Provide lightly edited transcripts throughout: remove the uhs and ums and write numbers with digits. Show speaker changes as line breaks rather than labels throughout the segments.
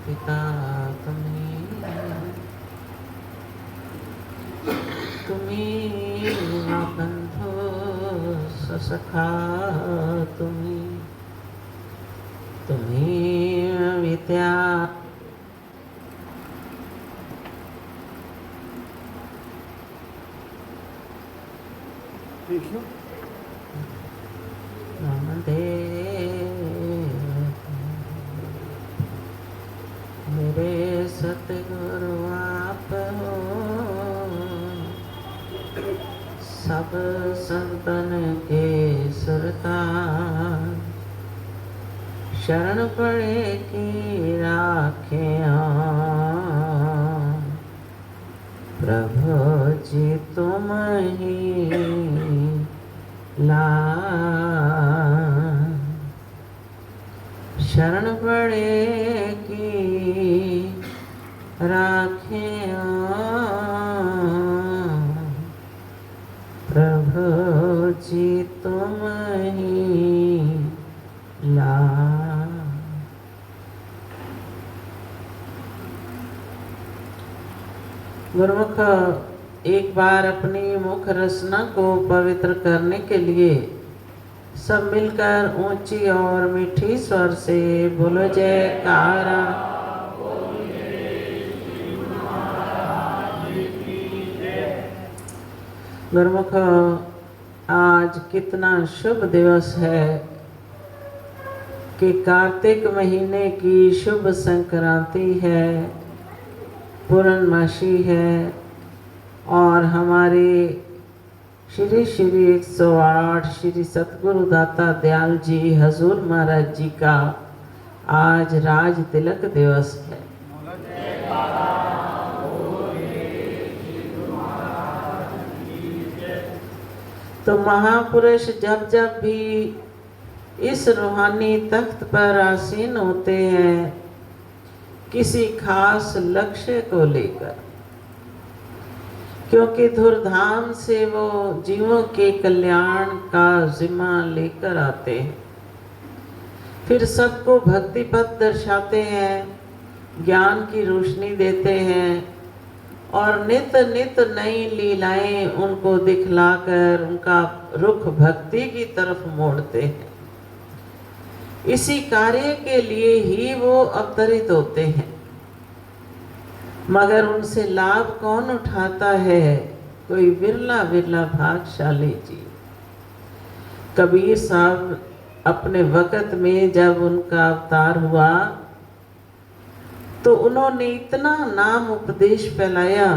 पिता तुम्ही बंधु सखा तुम्ही विद्या मेरे सतगुरु आप हो, सब संतन के सरतार। शरण पड़े की राखे प्रभु जी तुम ही ला। शरण पड़े की राखे प्रभु जी तुम ही ला। गुरुमुख एक बार अपनी मुख रचना को पवित्र करने के लिए सब मिलकर ऊंची और मीठी स्वर से बोलो जयकारा। गुरुमुख आज कितना शुभ दिवस है कि कार्तिक महीने की शुभ संक्रांति है, पूर्णमासी है और हमारे श्री श्री 108 श्री सतगुरु दाता दयाल जी हजूर महाराज जी का आज राज तिलक दिवस है। तो महापुरुष जब जब भी इस रूहानी तख्त पर आसीन होते हैं किसी खास लक्ष्य को लेकर, क्योंकि धुरधाम से वो जीवों के कल्याण का जिम्मा लेकर आते हैं, फिर सबको भक्ति पथ दर्शाते हैं, ज्ञान की रोशनी देते हैं और नित नित नई लीलाएं उनको दिखलाकर उनका रुख भक्ति की तरफ मोड़ते हैं। इसी कार्य के लिए ही वो अवतरित होते हैं, मगर उनसे लाभ कौन उठाता है? कोई विरला विरला भाग्यशाली जी। कबीर साहब अपने वक़्त में जब उनका अवतार हुआ तो उन्होंने इतना नाम उपदेश फैलाया,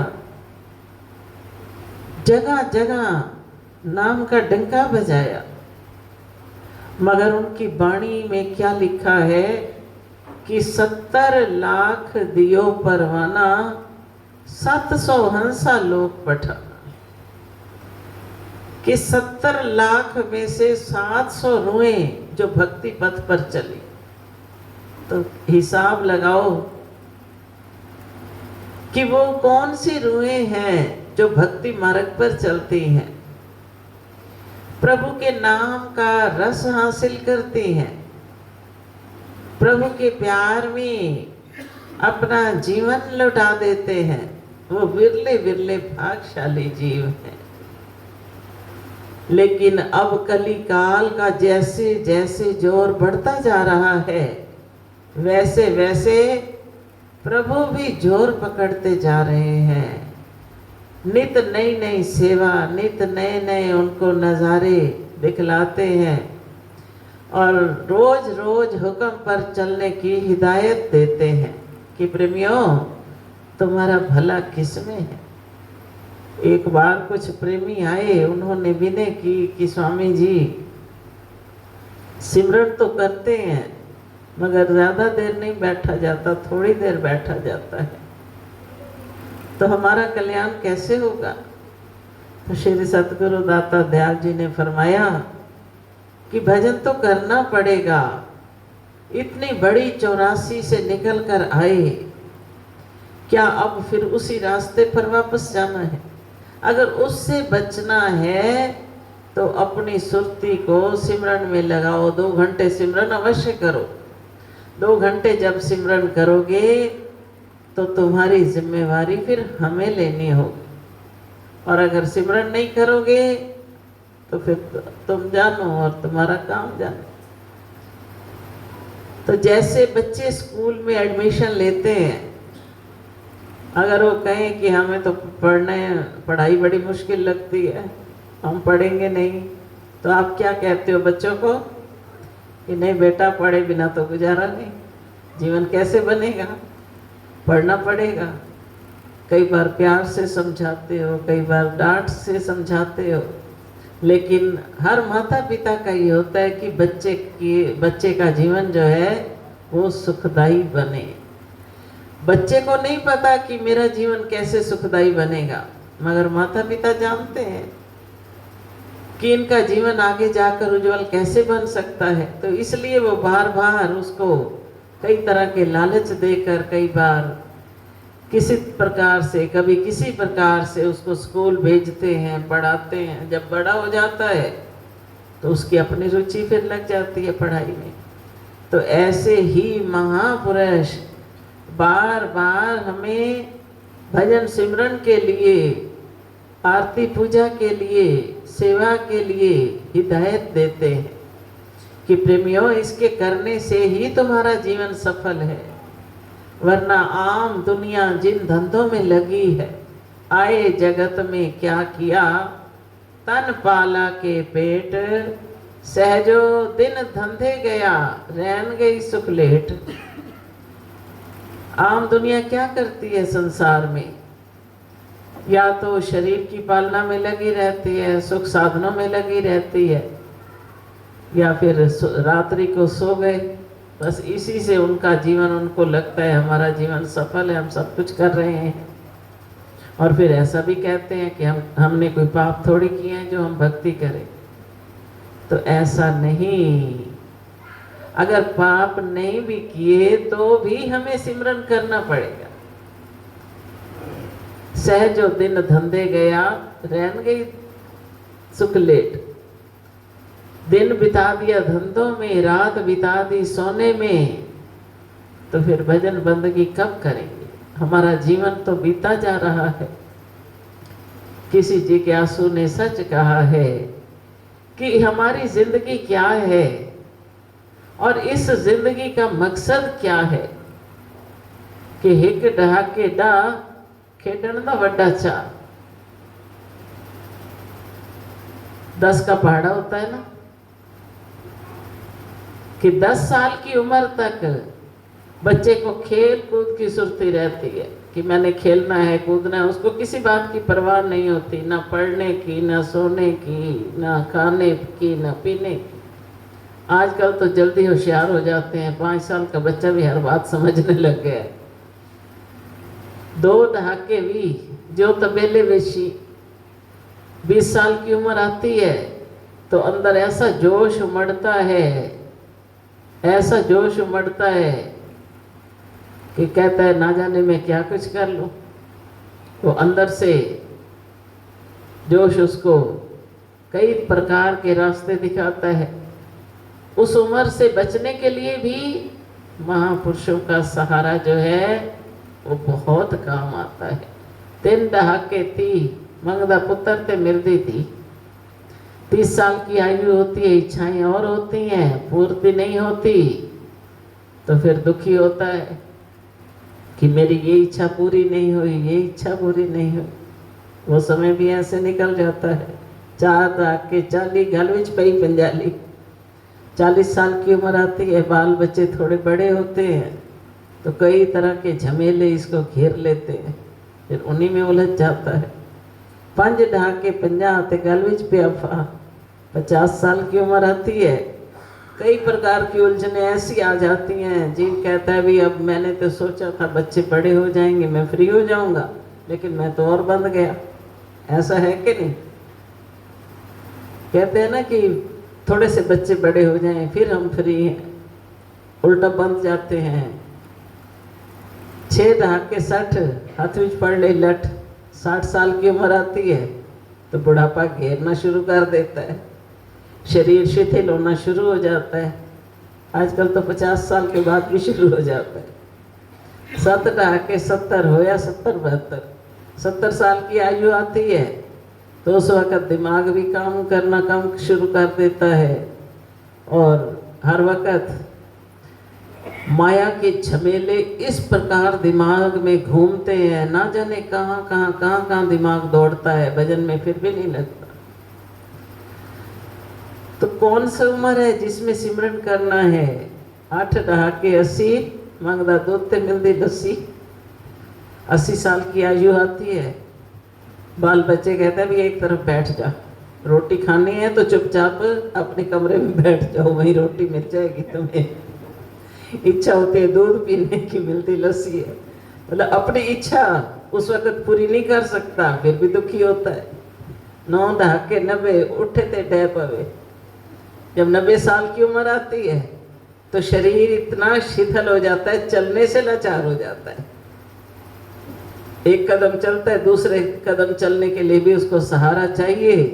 जगह जगह नाम का डंका बजाया, मगर उनकी वाणी में क्या लिखा है कि 70 लाख दियो परवाना 700 हंसा लोक पठाना, कि 70 लाख में से 700 रुएं जो भक्ति पथ पर चली। तो हिसाब लगाओ कि वो कौन सी रुएं हैं जो भक्ति मार्ग पर चलती हैं, प्रभु के नाम का रस हासिल करती हैं, प्रभु के प्यार में अपना जीवन लौटा देते हैं। वो विरले विरले भाग्यशाली जीव हैं। लेकिन अब कली काल का जैसे जैसे जोर बढ़ता जा रहा है, वैसे वैसे प्रभु भी जोर पकड़ते जा रहे हैं। नित नई नई सेवा, नित नए नए उनको नज़ारे दिखलाते हैं और रोज रोज हुक्म पर चलने की हिदायत देते हैं कि प्रेमियों तुम्हारा भला किसमें है। एक बार कुछ प्रेमी आए, उन्होंने विनय की कि स्वामी जी सिमरन तो करते हैं मगर ज़्यादा देर नहीं बैठा जाता, थोड़ी देर बैठा जाता है, तो हमारा कल्याण कैसे होगा? तो श्री सतगुरु दाता दयाल जी ने फरमाया कि भजन तो करना पड़ेगा। इतनी बड़ी 84 से निकल कर आए, क्या अब फिर उसी रास्ते पर वापस जाना है? अगर उससे बचना है तो अपनी सुरती को सिमरन में लगाओ, 2 घंटे सिमरन अवश्य करो। 2 घंटे जब सिमरन करोगे तो तुम्हारी जिम्मेवारी फिर हमें लेनी होगी, और अगर सिमरन नहीं करोगे तो फिर तुम जानो और तुम्हारा काम जानो। तो जैसे बच्चे स्कूल में एडमिशन लेते हैं, अगर वो कहें कि हमें तो पढ़ाई बड़ी मुश्किल लगती है, हम पढ़ेंगे नहीं, तो आप क्या कहते हो बच्चों को कि नहीं बेटा, पढ़े बिना तो गुजारा नहीं, जीवन कैसे बनेगा, पढ़ना पड़ेगा। कई बार प्यार से समझाते हो, कई बार डांट से समझाते हो, लेकिन हर माता पिता का ये होता है कि बच्चे का जीवन जो है वो सुखदायी बने। बच्चे को नहीं पता कि मेरा जीवन कैसे सुखदायी बनेगा, मगर माता पिता जानते हैं कि इनका जीवन आगे जाकर उज्जवल कैसे बन सकता है। तो इसलिए वो बार बार उसको कई तरह के लालच देकर, कई बार किसी प्रकार से, कभी किसी प्रकार से उसको स्कूल भेजते हैं, पढ़ाते हैं। जब बड़ा हो जाता है तो उसकी अपनी रुचि फिर लग जाती है पढ़ाई में। तो ऐसे ही महापुरुष बार बार हमें भजन सिमरन के लिए, आरती पूजा के लिए, सेवा के लिए हिदायत देते हैं कि प्रेमियों, इसके करने से ही तुम्हारा जीवन सफल है, वरना आम दुनिया जिन धंधों में लगी है, आए जगत में क्या किया, तन पाला के पेट, सहजो दिन धंधे गया, रहन गई सुख लेट। आम दुनिया क्या करती है संसार में, या तो शरीर की पालना में लगी रहती है, सुख साधनों में लगी रहती है, या फिर रात्रि को सो गए, बस इसी से उनका जीवन, उनको लगता है हमारा जीवन सफल है, हम सब कुछ कर रहे हैं। और फिर ऐसा भी कहते हैं कि हमने कोई पाप थोड़ी किए हैं जो हम भक्ति करें। तो ऐसा नहीं, अगर पाप नहीं भी किए तो भी हमें सिमरन करना पड़ेगा। सहजो दिन धंधे गया, रहन गई सुख लेट। दिन बिता दिया धंधों में, रात बिता दी सोने में, तो फिर भजन बंदगी कब करेंगे? हमारा जीवन तो बीता जा रहा है। किसी जिज्ञासु ने सच कहा है कि हमारी जिंदगी क्या है और इस जिंदगी का मकसद क्या है, कि हिक डहाके डा खेडन दा वड्डा चा। 10 का पहाड़ा होता है ना, कि 10 साल की उम्र तक बच्चे को खेल कूद की सुर्ती रहती है कि मैंने खेलना है, कूदना है, उसको किसी बात की परवाह नहीं होती, ना पढ़ने की, ना सोने की, ना खाने की, ना पीने की। आजकल तो जल्दी होशियार हो जाते हैं, 5 साल का बच्चा भी हर बात समझने लग गया है। 2 दहाके भी जो तबेले वेशी, 20 साल की उम्र आती है तो अंदर ऐसा जोश उमड़ता है, ऐसा जोश उमड़ता है कि कहता है ना जाने मैं क्या कुछ कर लूं। वो अंदर से जोश उसको कई प्रकार के रास्ते दिखाता है। उस उम्र से बचने के लिए भी महापुरुषों का सहारा जो है वो बहुत काम आता है। 3 दहाके थी मंगदा पुत्र ते मिलती थी। 30 साल की आयु होती है, इच्छाएं और होती हैं, पूर्ति नहीं होती, तो फिर दुखी होता है कि मेरी ये इच्छा पूरी नहीं हुई, ये इच्छा पूरी नहीं हुई। वो समय भी ऐसे निकल जाता है। 4 दहाके 40 गल विच पई पंजाली। 40 साल की उम्र आती है, बाल बच्चे थोड़े बड़े होते हैं, तो कई तरह के झमेले इसको घेर लेते हैं, फिर उन्हीं में उलझ जाता है। 5 दहाके 50 ते गल विच पिया फा। 50 साल की उम्र आती है, कई प्रकार की उलझने ऐसी आ जाती हैं। जी कहता है भी अब मैंने तो सोचा था बच्चे बड़े हो जाएंगे, मैं फ्री हो जाऊंगा, लेकिन मैं तो और बंध गया। ऐसा है कि नहीं? कहते हैं ना कि थोड़े से बच्चे बड़े हो जाएं फिर हम फ्री हैं, उल्टा बंध जाते हैं। 6 दहाके 60 हाथ विच पड़ ले लठ। 60 साल की उम्र आती है तो बुढ़ापा घेरना शुरू कर देता है, शरीर शिथिल होना शुरू हो जाता है। आजकल तो 50 साल के बाद भी शुरू हो जाता है। 70 के 70 हो या 70-72, 70 साल की आयु आती है तो उस वक़्त दिमाग भी काम करना कम शुरू कर देता है, और हर वक़्त माया के झमेले इस प्रकार दिमाग में घूमते हैं, ना जाने कहाँ दिमाग दौड़ता है, भजन में फिर भी नहीं लगता। तो कौन सा उम्र है जिसमें सिमरन करना है? 8 दहाके 80 मंगदा दूध ते मिलती लस्सी। 80 साल की आयु आती है, बाल बच्चे कहते हैं भी एक तरफ बैठ जा, रोटी खानी है तो चुपचाप अपने कमरे में बैठ जाओ, वहीं रोटी मिल जाएगी तुम्हें। इच्छा होती है दूध पीने की, मिलती लस्सी है। मतलब अपनी इच्छा उस वक्त पूरी नहीं कर सकता, फिर भी दुखी होता है। 9 दहाके 90 उठे ते डे पवे। जब 90 साल की उम्र आती है तो शरीर इतना शिथिल हो जाता है, चलने से लाचार हो जाता है। एक कदम चलता है, दूसरे कदम चलने के लिए भी उसको सहारा चाहिए।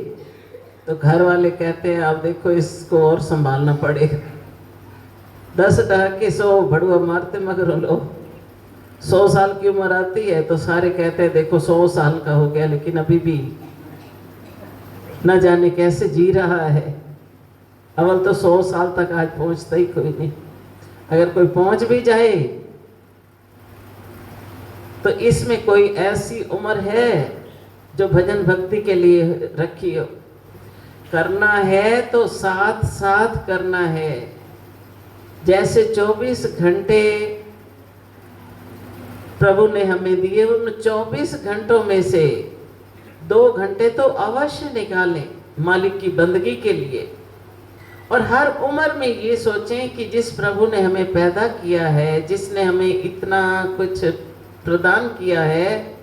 तो घर वाले कहते हैं अब देखो इसको और संभालना पड़ेगा। 10 दहाके 100 भड़ुआ मारते मगर लो। 100 साल की उम्र आती है तो सारे कहते हैं देखो 100 साल का हो गया लेकिन अभी भी न जाने कैसे जी रहा है। अव्वल तो 100 साल तक आज पहुंचता ही कोई नहीं। अगर कोई पहुंच भी जाए तो इसमें कोई ऐसी उम्र है जो भजन भक्ति के लिए रखी हो। करना है तो साथ साथ करना है। जैसे 24 घंटे प्रभु ने हमें दिए, उन 24 घंटों में से 2 घंटे तो अवश्य निकालें मालिक की बंदगी के लिए। और हर उम्र में ये सोचें कि जिस प्रभु ने हमें पैदा किया है, जिसने हमें इतना कुछ प्रदान किया है,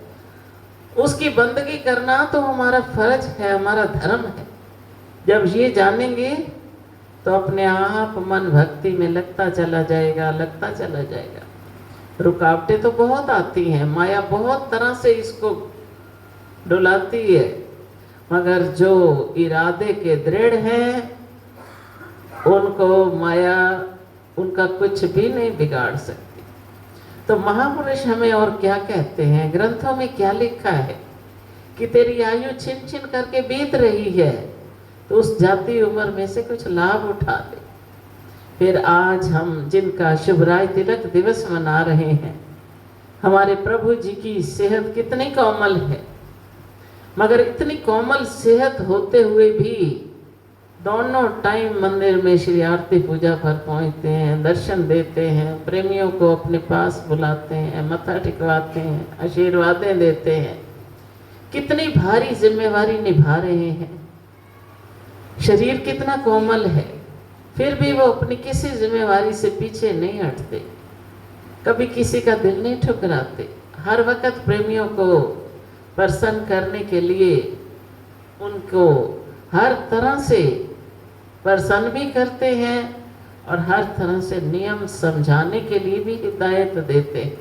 उसकी बंदगी करना तो हमारा फर्ज है, हमारा धर्म है। जब ये जानेंगे तो अपने आप मन भक्ति में लगता चला जाएगा, लगता चला जाएगा। रुकावटें तो बहुत आती हैं, माया बहुत तरह से इसको डुलाती है, मगर जो इरादे के दृढ़ हैं उनको माया उनका कुछ भी नहीं बिगाड़ सकती। तो महापुरुष हमें और क्या कहते हैं, ग्रंथों में क्या लिखा है कि तेरी आयु छिन छिन करके बीत रही है तो उस जाती उम्र में से कुछ लाभ उठा ले। फिर आज हम जिनका शुभराय तिलक दिवस मना रहे हैं, हमारे प्रभु जी की सेहत कितनी कोमल है, मगर इतनी कोमल सेहत होते हुए भी दोनों टाइम मंदिर में श्री आरती पूजा पर पहुंचते हैं, दर्शन देते हैं, प्रेमियों को अपने पास बुलाते हैं, मत्था टिकवाते हैं, आशीर्वादें देते हैं। कितनी भारी जिम्मेवारी निभा रहे हैं। शरीर कितना कोमल है, फिर भी वो अपनी किसी जिम्मेवारी से पीछे नहीं हटते, कभी किसी का दिल नहीं ठुकराते। हर वक्त प्रेमियों को प्रसन्न करने के लिए उनको हर तरह से प्रसन्न भी करते हैं और हर तरह से नियम समझाने के लिए भी हिदायत देते हैं।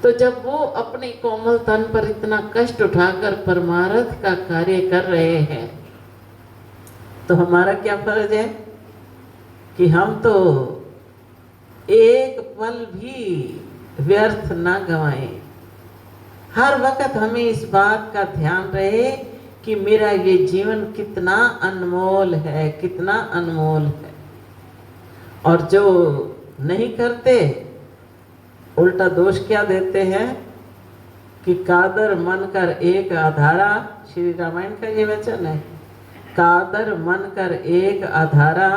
तो जब वो अपने कोमल तन पर इतना कष्ट उठाकर परमार्थ का कार्य कर रहे हैं तो हमारा क्या फर्ज है कि हम तो एक पल भी व्यर्थ ना गवाएं। हर वक्त हमें इस बात का ध्यान रहे कि मेरा ये जीवन कितना अनमोल है, कितना अनमोल है। और जो नहीं करते उल्टा दोष क्या देते हैं कि कादर मन कर एक आधारा, श्री रामायण का ये वचन है, कादर मन कर एक आधारा,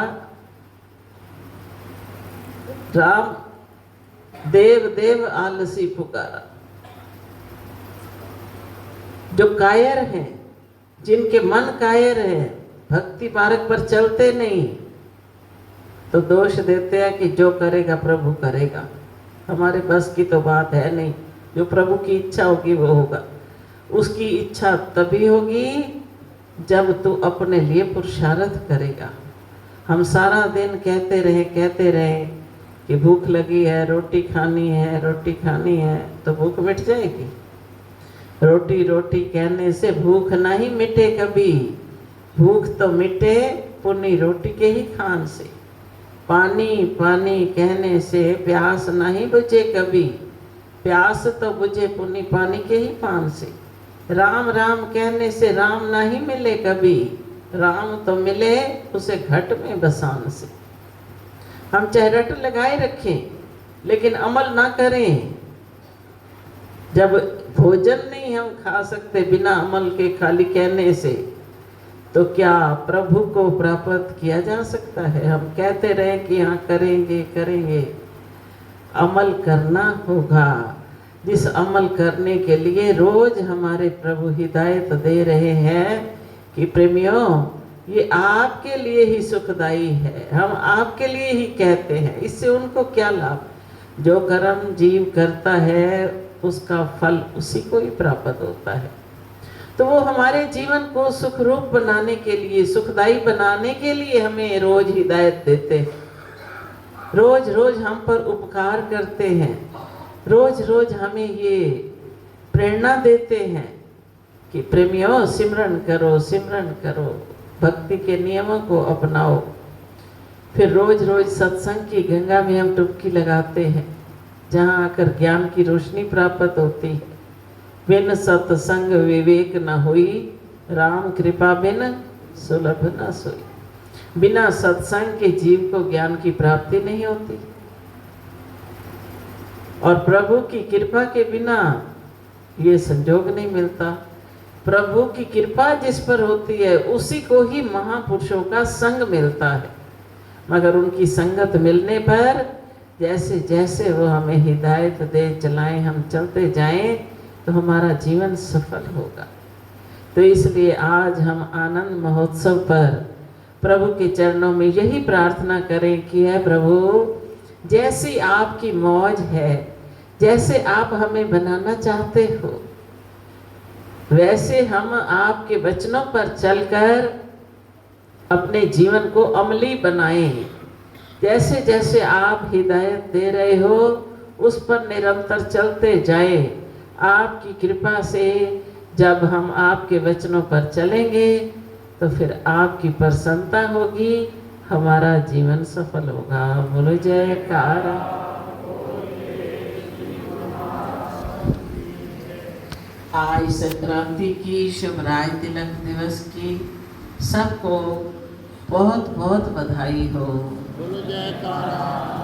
राम देव देव आलसी पुकारा। जो कायर हैं, जिनके मन कायर है, भक्ति मार्ग पर चलते नहीं, तो दोष देते हैं कि जो करेगा प्रभु करेगा, हमारे बस की तो बात है नहीं। जो प्रभु की इच्छा होगी वो होगा। उसकी इच्छा तभी होगी जब तू अपने लिए पुरुषार्थ करेगा। हम सारा दिन कहते रहे कि भूख लगी है, रोटी खानी है, रोटी खानी है, तो भूख मिट जाएगी? रोटी रोटी कहने से भूख नहीं मिटे कभी। भूख तो मिटे पुनी रोटी के ही खान से। पानी पानी कहने से प्यास नहीं बुझे कभी, प्यास तो बुझे पुण्य पानी के ही पान से। राम राम कहने से राम नहीं मिले कभी, राम तो मिले उसे घट में बसान से। हम चाहे रट लगाए रखें लेकिन अमल ना करें। जब भोजन नहीं हम खा सकते बिना अमल के, खाली कहने से, तो क्या प्रभु को प्राप्त किया जा सकता है? हम कहते रहे कि हाँ करेंगे करेंगे, अमल करना होगा। जिस अमल करने के लिए रोज हमारे प्रभु हिदायत दे रहे हैं कि प्रेमियों ये आपके लिए ही सुखदाई है, हम आपके लिए ही कहते हैं। इससे उनको क्या लाभ? जो कर्म जीव करता है उसका फल उसी को ही प्राप्त होता है। तो वो हमारे जीवन को सुखरूप बनाने के लिए, सुखदाई बनाने के लिए हमें रोज हिदायत देते हैं, रोज रोज हम पर उपकार करते हैं, रोज रोज हमें ये प्रेरणा देते हैं कि प्रेमियों सिमरन करो, सिमरन करो, भक्ति के नियमों को अपनाओ। फिर रोज रोज सत्संग की गंगा में हम डुबकी लगाते हैं, जहाँ आकर ज्ञान की रोशनी प्राप्त होती है। बिन सत्संग विवेक न हुई, राम कृपा बिन सुलभ न सोई। बिना सत्संग के जीव को ज्ञान की प्राप्ति नहीं होती, और प्रभु की कृपा के बिना ये संजोग नहीं मिलता। प्रभु की कृपा जिस पर होती है उसी को ही महापुरुषों का संग मिलता है। मगर उनकी संगत मिलने पर जैसे जैसे वो हमें हिदायत दे चलाएं, हम चलते जाएं, तो हमारा जीवन सफल होगा। तो इसलिए आज हम आनंद महोत्सव पर प्रभु के चरणों में यही प्रार्थना करें कि है प्रभु, जैसी आपकी मौज है, जैसे आप हमें बनाना चाहते हो, वैसे हम आपके वचनों पर चलकर अपने जीवन को अमली बनाएं। जैसे जैसे आप हिदायत दे रहे हो उस पर निरंतर चलते जाएं। आपकी कृपा से जब हम आपके वचनों पर चलेंगे तो फिर आपकी प्रसन्नता होगी, हमारा जीवन सफल होगा। बोलो जयकारा। आज संक्रांति की शुभ राय तिलक दिवस की सबको बहुत बहुत बधाई हो। बोलो जयकारा।